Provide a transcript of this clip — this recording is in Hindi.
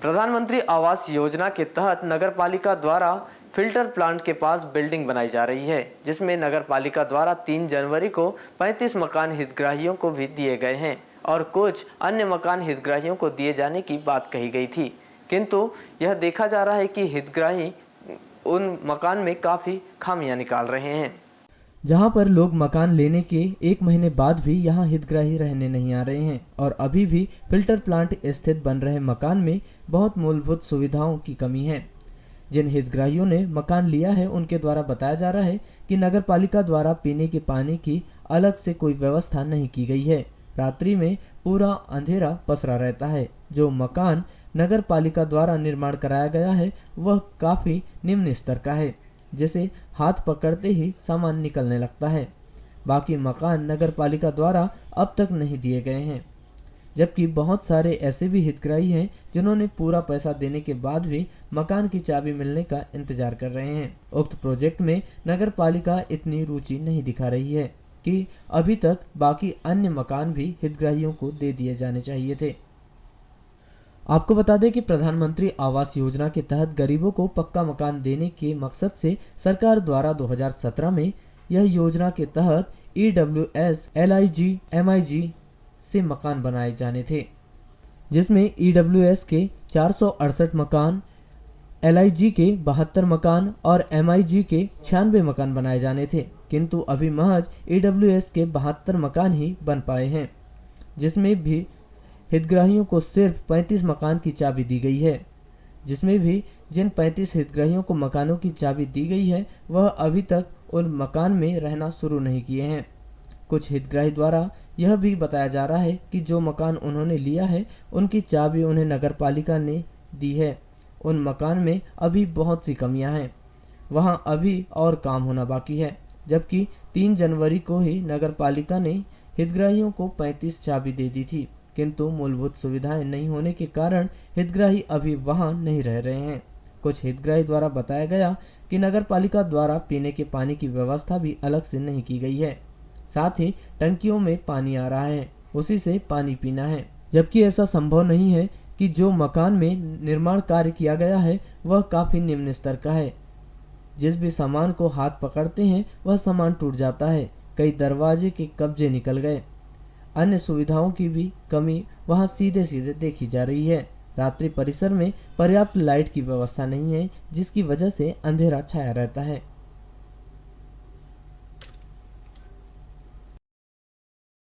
प्रधानमंत्री आवास योजना के तहत नगरपालिका द्वारा फिल्टर प्लांट के पास बिल्डिंग बनाई जा रही है, जिसमें नगरपालिका द्वारा 3 जनवरी को 35 मकान हितग्राहियों को भी दिए गए हैं और कुछ अन्य मकान हितग्राहियों को दिए जाने की बात कही गई थी। किंतु यह देखा जा रहा है कि हितग्राही उन मकान में काफी खामियां निकाल रहे हैं। जहां पर लोग मकान लेने के 1 महीने बाद भी यहां हितग्राही रहने नहीं आ रहे हैं और अभी भी फिल्टर प्लांट स्थित बन रहे मकान में बहुत मूलभूत सुविधाओं की कमी है। जिन हितग्राहियों ने मकान लिया है उनके द्वारा बताया जा रहा है कि नगरपालिका द्वारा पीने के पानी की अलग से कोई व्यवस्था नहीं की गई है। रात्रि में पूरा अंधेरा पसरा रहता है। जो मकान नगरपालिका द्वारा निर्माण कराया गया है वह काफी निम्न स्तर का है, जिसे हाथ पकड़ते ही सामान निकलने लगता है। बाकी मकान नगरपालिका द्वारा अब तक नहीं दिए गए हैं, जबकि बहुत सारे ऐसे भी हितग्राही हैं जिन्होंने पूरा पैसा देने के बाद भी मकान की चाबी मिलने का इंतजार कर रहे हैं। उक्त प्रोजेक्ट में नगरपालिका इतनी रुचि नहीं दिखा रही है कि अभी तक बाकी अन्य मकान भी हितग्राहियों को दे दिए जाने चाहिए थे। आपको बता दें कि प्रधानमंत्री आवास योजना के तहत गरीबों को पक्का मकान देने के मकसद से सरकार द्वारा 2017 में यह योजना के तहत EWS, LIG, MIG से मकान बनाए जाने थे, जिसमें EWS के 468 मकान, LIG के 72 मकान और MIG के 96 मकान बनाए जाने थे। किंतु अभी महज EWS के 72 मकान ही बन पाए हैं, जिसमें भी हितग्राहियों को सिर्फ 35 मकान की चाबी दी गई है। जिसमें भी जिन 35 हितग्राहियों को मकानों की चाबी दी गई है वह अभी तक उन मकान में रहना शुरू नहीं किए हैं। कुछ हितग्राही द्वारा यह भी बताया जा रहा है कि जो मकान उन्होंने लिया है उनकी चाबी उन्हें नगरपालिका ने दी है। उन मकान में अभी बहुत सी कमियां हैं, वहां अभी और काम होना बाकी है। जबकि 3 जनवरी को ही नगरपालिका ने हितग्राहियों को 35 चाबी दे दी थी, किंतु मूलभूत सुविधाएं नहीं होने के कारण हितग्राही अभी वहां नहीं रह रहे हैं। कुछ हितग्राही द्वारा बताया गया कि नगरपालिका द्वारा पीने के पानी की व्यवस्था भी अलग से नहीं की गई है। साथ ही टंकियों में पानी आ रहा है, उसी से पानी पीना है। जबकि ऐसा संभव नहीं है कि जो मकान में निर्माण कार्य किया गया है वह काफी निम्न स्तर का है। जिस भी सामान को हाथ पकड़ते हैं वह सामान टूट जाता है। कई दरवाजे के कब्जे निकल गए। अन्य सुविधाओं की भी कमी वहां सीधे सीधे देखी जा रही है। रात्रि परिसर में पर्याप्त लाइट की व्यवस्था नहीं है, जिसकी वजह से अंधेरा छाया रहता है।